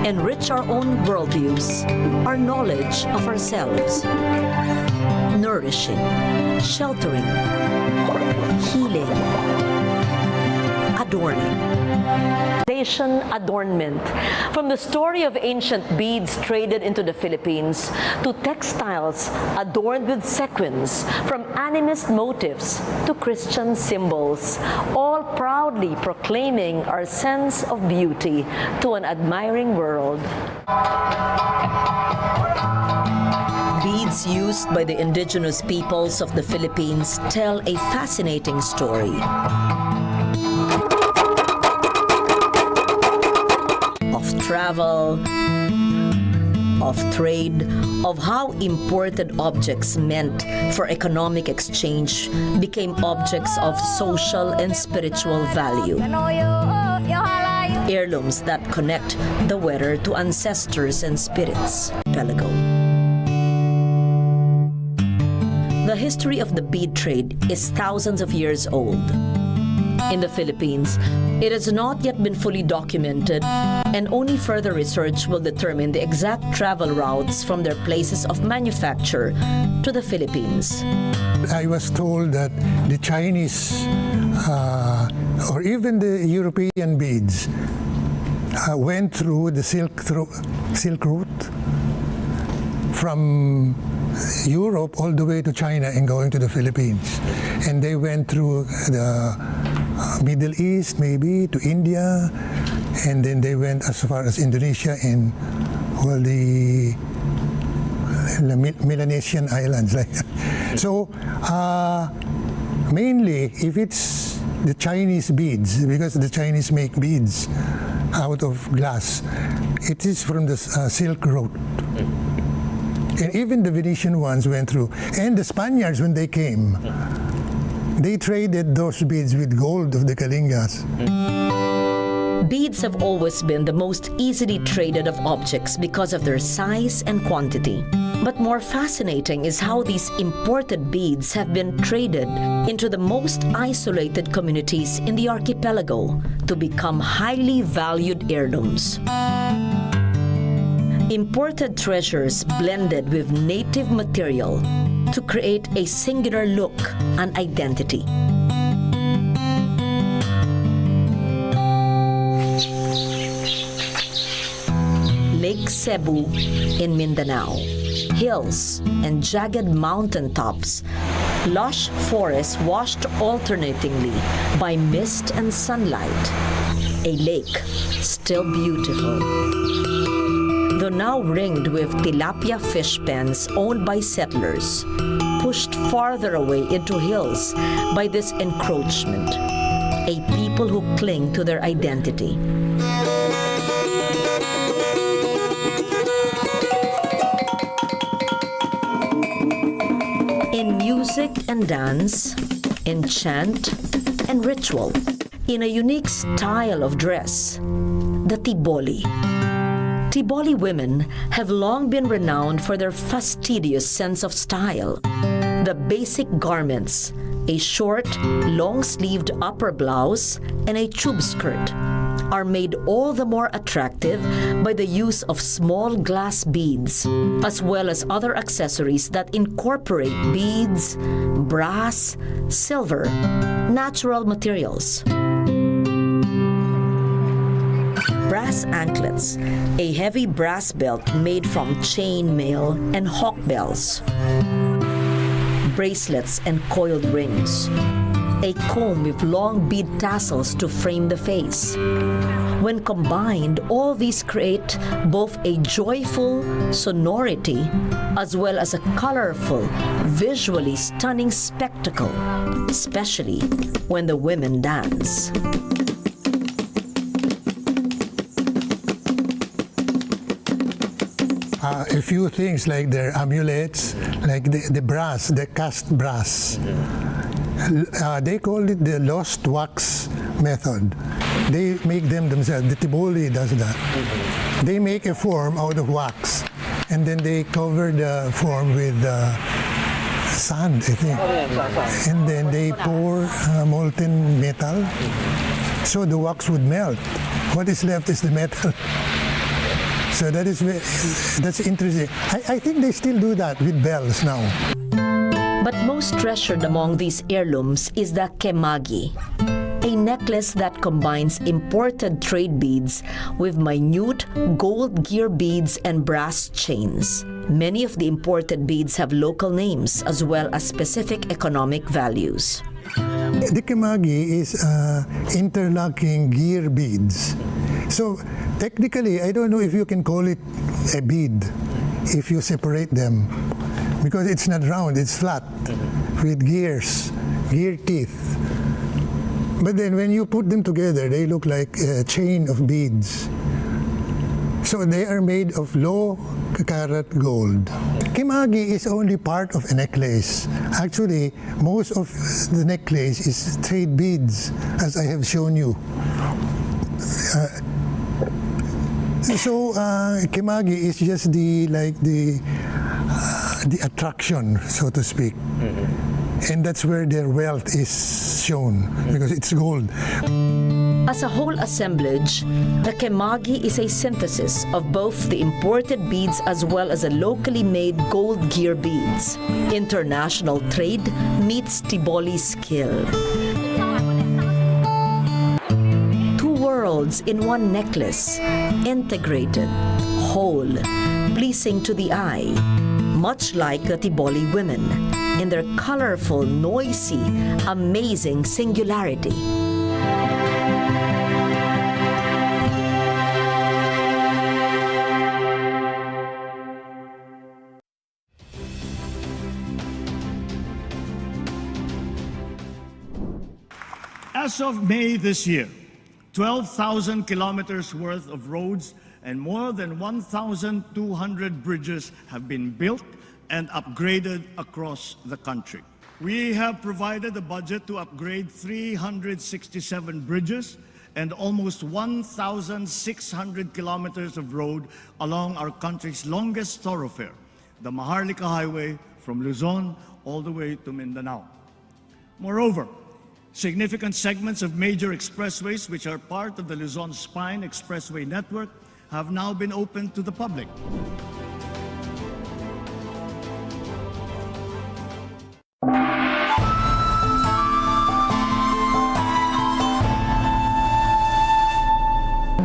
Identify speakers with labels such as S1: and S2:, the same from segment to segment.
S1: enrich our own worldviews, our knowledge of ourselves, nourishing, sheltering, healing, adorning. Adornment. From the story of ancient beads traded into the Philippines to textiles adorned with sequins, from animist motifs to Christian symbols, all proudly proclaiming our sense of beauty to an admiring world. Beads used by the indigenous peoples of the Philippines tell a fascinating story. Of travel, of trade, of how imported objects meant for economic exchange became objects of social and spiritual value. Heirlooms that connect the wearer to ancestors and spirits. Pelago. The history of the bead trade is thousands of years old. In the Philippines, it has not yet been fully documented, and only further research will determine the exact travel routes from their places of manufacture to the Philippines.
S2: I was told that the Chinese or even the European beads went through the Silk Route from Europe all the way to China and going to the Philippines. And they went through the Middle East, maybe, to India, and then they went as far as Indonesia and all the Melanesian islands. So, mainly, if it's the Chinese beads, because the Chinese make beads out of glass, it is from the Silk Road. And even the Venetian ones went through. And the Spaniards, when they came, they traded those beads with gold of the Kalingas.
S1: Beads have always been the most easily traded of objects because of their size and quantity. But more fascinating is how these imported beads have been traded into the most isolated communities in the archipelago to become highly valued heirlooms. Imported treasures blended with native material to create a singular look and identity. Lake Cebu in Mindanao, hills and jagged mountaintops, lush forests washed alternatingly by mist and sunlight, a lake still beautiful. Though now ringed with tilapia fish pens owned by settlers, pushed farther away into hills by this encroachment, a people who cling to their identity. In music and dance, in chant and ritual, in a unique style of dress, the Tiboli. Tiboli women have long been renowned for their fastidious sense of style. The basic garments, a short, long-sleeved upper blouse and a tube skirt, are made all the more attractive by the use of small glass beads, as well as other accessories that incorporate beads, brass, silver, natural materials. Brass anklets, a heavy brass belt made from chain mail and hawk bells, bracelets and coiled rings, a comb with long bead tassels to frame the face. When combined, all these create both a joyful sonority as well as a colorful, visually stunning spectacle, especially when the women dance.
S2: A few things like their amulets, like the brass, the cast brass. They call it the lost wax method. They make them themselves. The Tiboli does that. They make a form out of wax, and then they cover the form with sand, I think. And then they pour molten metal, so the wax would melt. What is left is the metal. So that's interesting. I think they still do that with bells now.
S1: But most treasured among these heirlooms is the kemagi, a necklace that combines imported trade beads with minute gold gear beads and brass chains. Many of the imported beads have local names as well as specific economic values.
S2: The kemagi is interlocking gear beads. So technically, I don't know if you can call it a bead if you separate them, because it's not round, it's flat with gear teeth. But then when you put them together, they look like a chain of beads. So they are made of low carat gold. Kemagi is only part of a necklace. Actually, most of the necklace is trade beads, as I have shown you. So kemagi is just the attraction, so to speak. And that's where their wealth is shown, because it's gold.
S1: As a whole assemblage, the kemagi is a synthesis of both the imported beads as well as the locally made gold gear beads. International trade meets Tiboli skill. Two worlds in one necklace, integrated, whole, pleasing to the eye, much like the Tiboli women in their colorful, noisy, amazing singularity.
S3: As of May this year, 12,000 kilometers worth of roads and more than 1,200 bridges have been built and upgraded across the country. We have provided a budget to upgrade 367 bridges and almost 1,600 kilometers of road along our country's longest thoroughfare, the Maharlika Highway from Luzon all the way to Mindanao. Moreover, significant segments of major expressways which are part of the Luzon Spine Expressway network have now been opened to the public.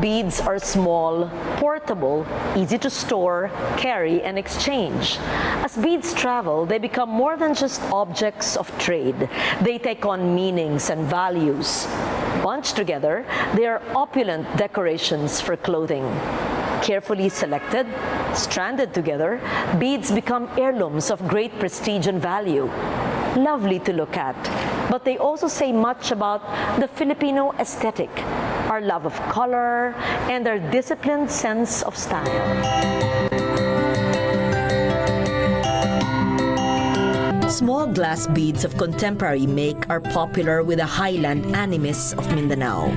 S1: Beads are small, portable, easy to store, carry, and exchange. As beads travel, they become more than just objects of trade. They take on meanings and values. Bunched together, they are opulent decorations for clothing. Carefully selected, stranded together, beads become heirlooms of great prestige and value. Lovely to look at, but they also say much about the Filipino aesthetic, our love of color, and our disciplined sense of style. Small glass beads of contemporary make are popular with the highland animists of Mindanao.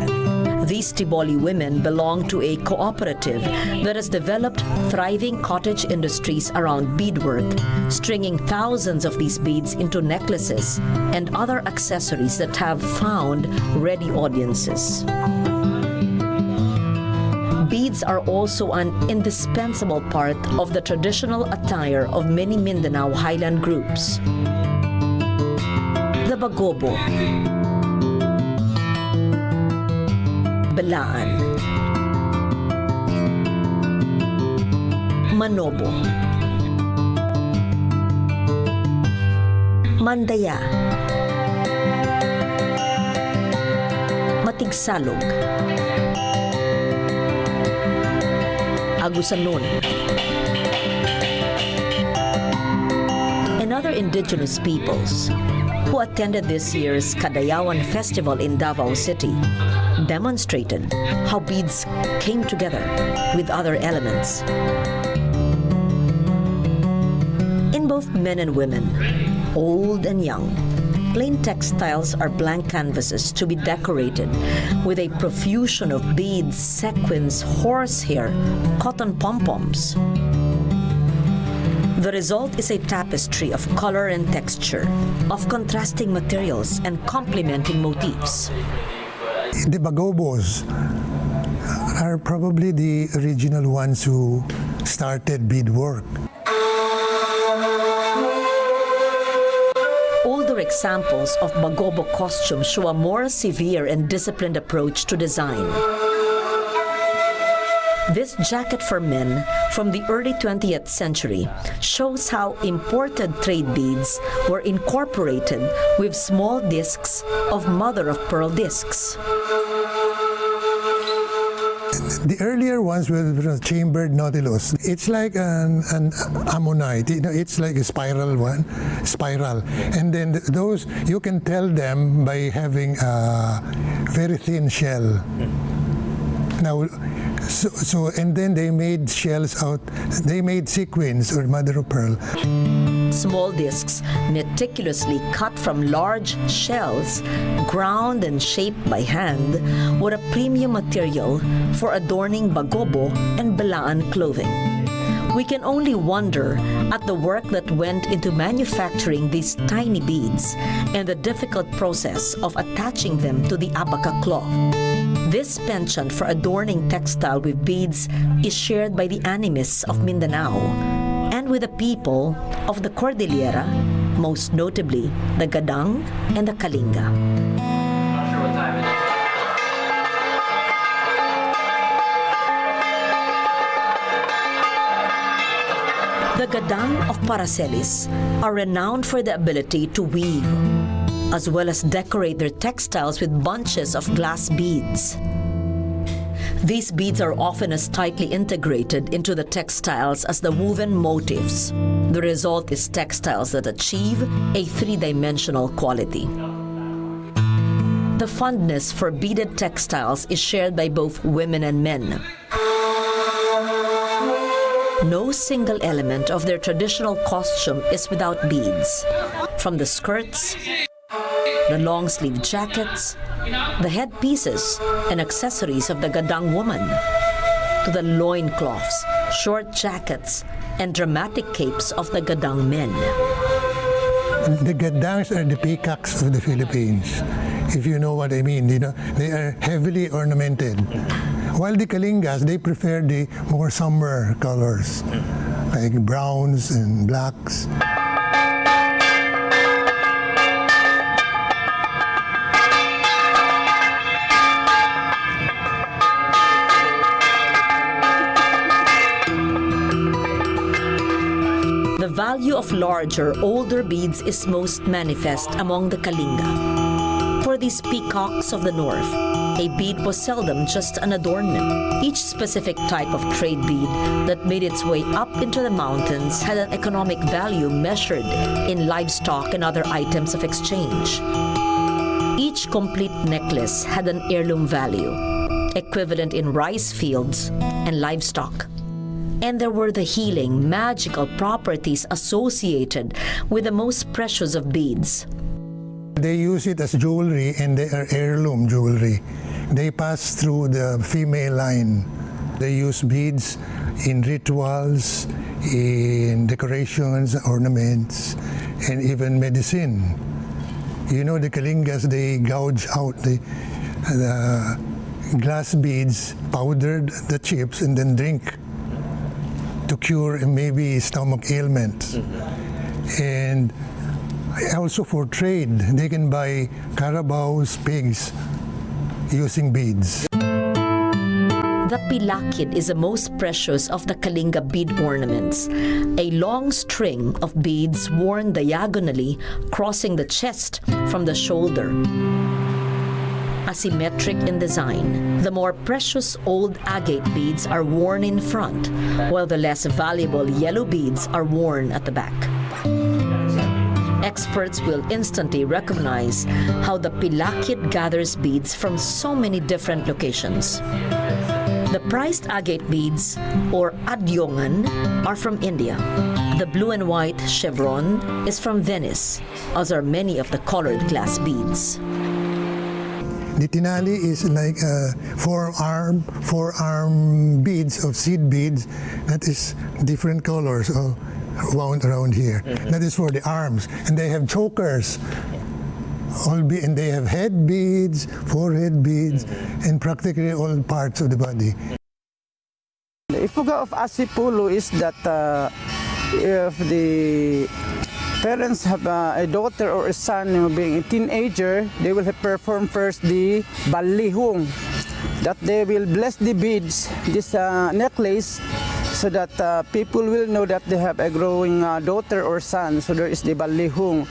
S1: These Tiboli women belong to a cooperative that has developed thriving cottage industries around beadwork, stringing thousands of these beads into necklaces and other accessories that have found ready audiences. Beads are also an indispensable part of the traditional attire of many Mindanao highland groups. The bagobo, belaan, manobo, mandaya, matigsalog, agusanon, and other indigenous peoples who attended this year's Dayaw Festival in Davao City demonstrated how beads came together with other elements. In both men and women, old and young, plain textiles are blank canvases to be decorated with a profusion of beads, sequins, horsehair, cotton pom-poms. The result is a tapestry of color and texture, of contrasting materials and complementing motifs.
S2: The bagobos are probably the original ones who started beadwork.
S1: Older examples of bagobo costumes show a more severe and disciplined approach to design. This jacket for men from the early 20th century shows how imported trade beads were incorporated with small discs of mother-of-pearl discs.
S2: The earlier ones were chambered nautilus. It's like an ammonite. It's like a spiral, and then those you can tell them by having a very thin shell. Now, and then they made shells out. They made sequins or mother of pearl.
S1: Small discs, meticulously cut from large shells, ground and shaped by hand, were a premium material for adorning bagobo and balaan clothing. We can only wonder at the work that went into manufacturing these tiny beads and the difficult process of attaching them to the abaca cloth. This penchant for adorning textile with beads is shared by the animists of Mindanao and with the people of the Cordillera, most notably the Gadang and the Kalinga. The Gadang of Paracelis are renowned for the ability to weave, as well as decorate their textiles with bunches of glass beads. These beads are often as tightly integrated into the textiles as the woven motifs. The result is textiles that achieve a three-dimensional quality. The fondness for beaded textiles is shared by both women and men. No single element of their traditional costume is without beads, from the skirts, the long-sleeve jackets, the headpieces and accessories of the Gadang woman, to the loincloths, short jackets, and dramatic capes of the Gadang men.
S2: The Gadangs are the peacocks of the Philippines, if you know what I mean. They are heavily ornamented. While the Kalingas, they prefer the more somber colors, like browns and blacks.
S1: The value of larger, older beads is most manifest among the Kalinga. For these peacocks of the north, a bead was seldom just an adornment. Each specific type of trade bead that made its way up into the mountains had an economic value measured in livestock and other items of exchange. Each complete necklace had an heirloom value, equivalent in rice fields and livestock. And there were the healing, magical properties associated with the most precious of beads.
S2: They use it as jewelry, and they are heirloom jewelry. They pass through the female line. They use beads in rituals, in decorations, ornaments, and even medicine. You know, the Kalingas, they gouge out the glass beads, powdered the chips, and then drink to cure maybe stomach ailments. And also for trade, they can buy carabaos, pigs, using beads.
S1: The pilakid is the most precious of the Kalinga bead ornaments, a long string of beads worn diagonally crossing the chest from the shoulder. Asymmetric in design, the more precious old agate beads are worn in front, while the less valuable yellow beads are worn at the back. Experts will instantly recognize how the pilakid gathers beads from so many different locations. The prized agate beads, or adyongan, are from India. The blue and white chevron is from Venice, as are many of the colored glass beads.
S2: The tinali is like forearm beads of seed beads that is different colors all wound around here. That is for the arms. And they have chokers. And they have head beads, forehead beads, and practically all parts of the body.
S4: The ifuga of Asipulu is that if the parents have a daughter or a son being a teenager, they will perform first the balihung, that they will bless the beads, this necklace, so that people will know that they have a growing daughter or son. So there is the balihung.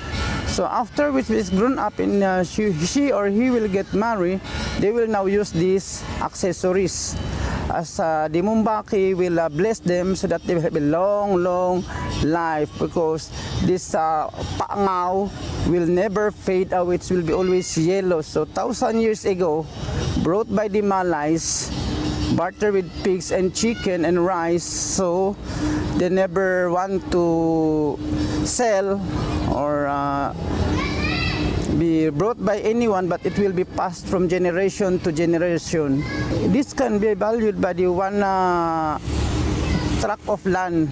S4: So after which is grown up and she or he will get married, they will now use these accessories. As the Mumbaki will bless them so that they will have a long life, because this paangaw will never fade away, it will be always yellow. So 1,000 years ago, brought by the Malays, barter with pigs and chicken and rice, so they never want to sell or be brought by anyone, but it will be passed from generation to generation. This can be valued by the one tract of land.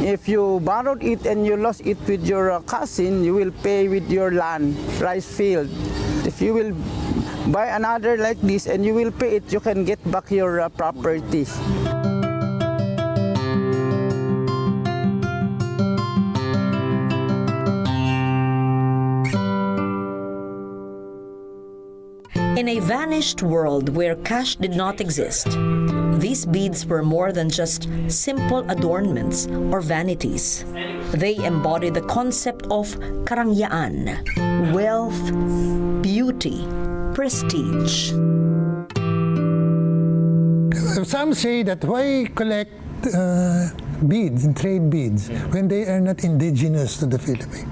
S4: If you borrowed it and you lost it with your cousin, you will pay with your land, rice field. If you will buy another like this and you will pay it, you can get back your property.
S1: In a vanished world where cash did not exist, these beads were more than just simple adornments or vanities. They embody the concept of karangyaan, wealth, beauty, prestige.
S2: Some say that why collect beads and trade beads when they are not indigenous to the Philippines?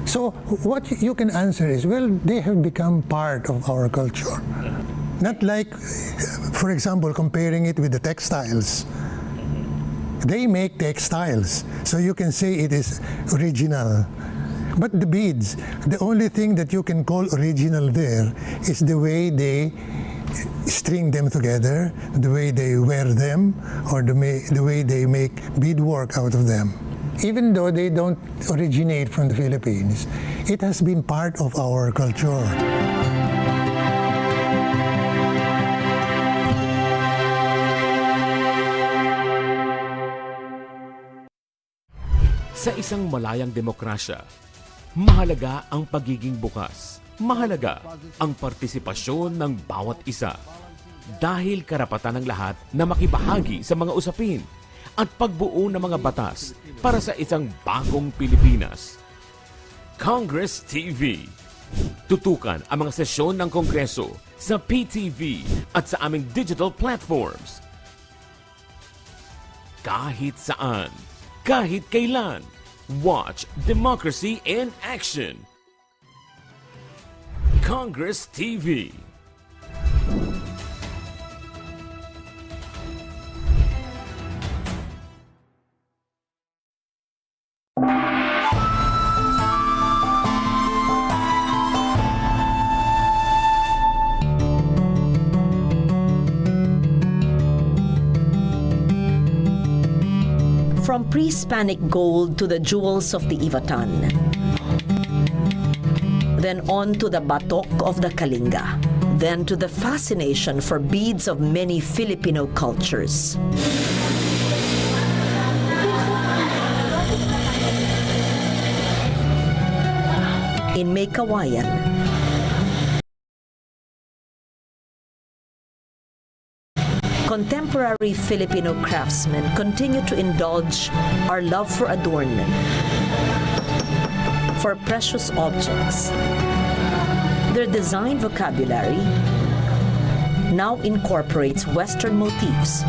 S2: So what you can answer is, well, they have become part of our culture. Not like, for example, comparing it with the textiles. They make textiles, so you can say it is original. But the beads, the only thing that you can call original there is the way they string them together, the way they wear them, or the way they make beadwork out of them. Even though they don't originate from the Philippines, it has been part of our culture.
S5: Sa isang malayang demokrasya, mahalaga ang pagiging bukas. Mahalaga ang partisipasyon ng bawat isa. Dahil karapatan ng lahat na makibahagi sa mga usapin at pagbuo ng mga batas para sa isang bagong Pilipinas. Congress TV. Tutukan ang mga sesyon ng Kongreso sa PTV at sa aming digital platforms. Kahit saan, kahit kailan, watch democracy in action. Congress TV.
S1: From pre-Hispanic gold to the jewels of the Ivatan, then on to the batok of the Kalinga, then to the fascination for beads of many Filipino cultures. In Maykawayan, contemporary Filipino craftsmen continue to indulge our love for adornment, for precious objects. Their design vocabulary now incorporates Western motifs,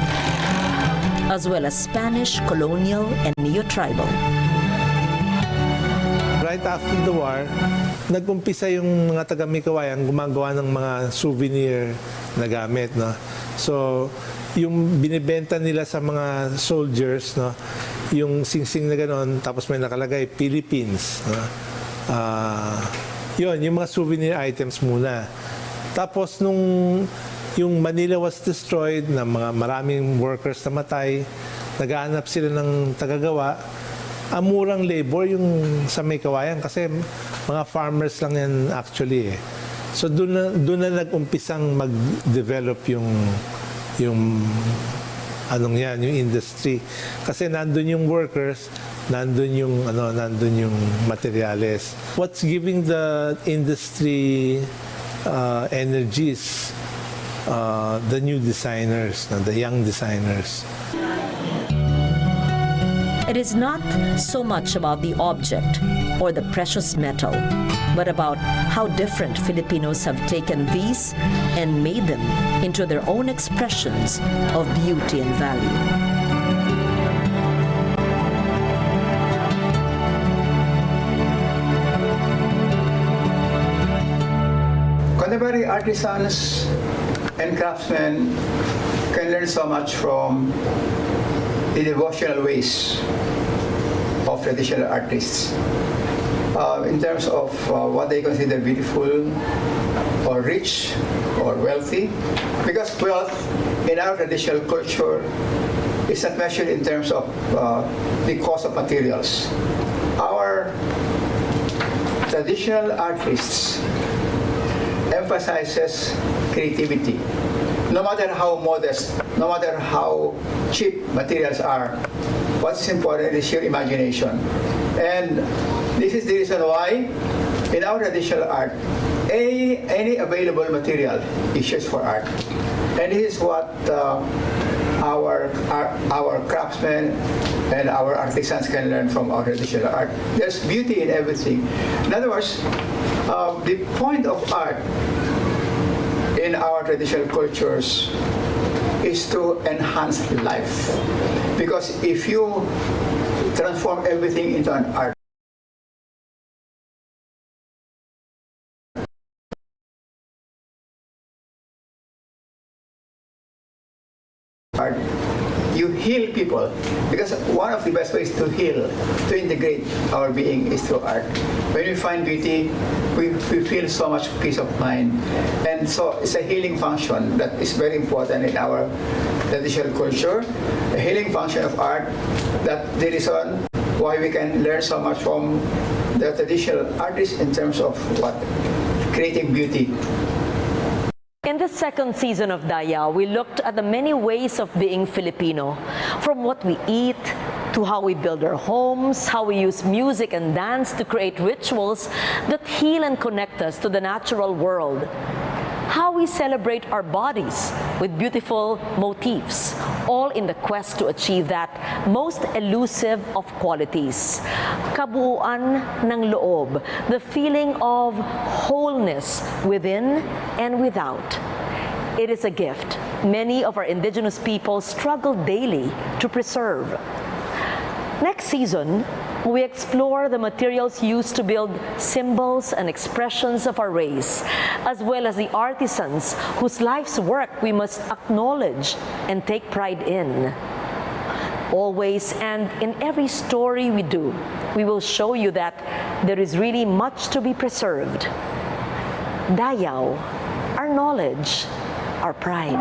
S1: as well as Spanish, colonial, and neo-tribal.
S6: Right after the war, nag-umpisa yung mga taga-Mikawayan gumagawa ng mga souvenir na gamit, no? So, yung binibenta nila sa mga soldiers, no, yung singsing na gano'n, tapos may nakalagay Philippines, no? Yun, yung mga souvenir items muna. Tapos nung yung Manila was destroyed, na mga maraming workers namatay, naghahanap sila ng tagagawa, murang labor yung sa may kawayan kasi mga farmers lang yan actually eh. So doon na nag-umpisang mag-develop yung anong yan, yung industry. Kasi nandun yung workers, nandun yung materials. What's giving the industry energies? The new designers, the young designers.
S1: It is not so much about the object or the precious metal, but about how different Filipinos have taken these and made them into their own expressions of beauty and value.
S7: Contemporary artisans and craftsmen can learn so much from the devotional ways of traditional artists in terms of what they consider beautiful or rich or wealthy, because wealth in our traditional culture is not measured in terms of the cost of materials. Our traditional artists emphasizes creativity. No matter how modest, no matter how cheap materials are, what's important is your imagination. And this is the reason why in our traditional art, any available material is used for art. And this is what our craftsmen and our artisans can learn from our traditional art. There's beauty in everything. In other words, the point of art in our traditional cultures is to enhance life. Because if you transform everything into an art, you heal people, because one of the best ways to heal, to integrate our being is through art. When we find beauty, we feel so much peace of mind, and so it's a healing function that is very important in our traditional culture, a healing function of art. That the reason why we can learn so much from the traditional artists in terms of what? Creating beauty.
S1: In the second season of Dayaw, we looked at the many ways of being Filipino, from what we eat, to how we build our homes, how we use music and dance to create rituals that heal and connect us to the natural world, how we celebrate our bodies with beautiful motifs, all in the quest to achieve that most elusive of qualities, kabuuan ng loob, the feeling of wholeness within and without. It is a gift many of our indigenous people struggle daily to preserve. Next season, we explore the materials used to build symbols and expressions of our race, as well as the artisans whose life's work we must acknowledge and take pride in. Always and in every story we do, we will show you that there is really much to be preserved. Dayaw, our knowledge, our pride.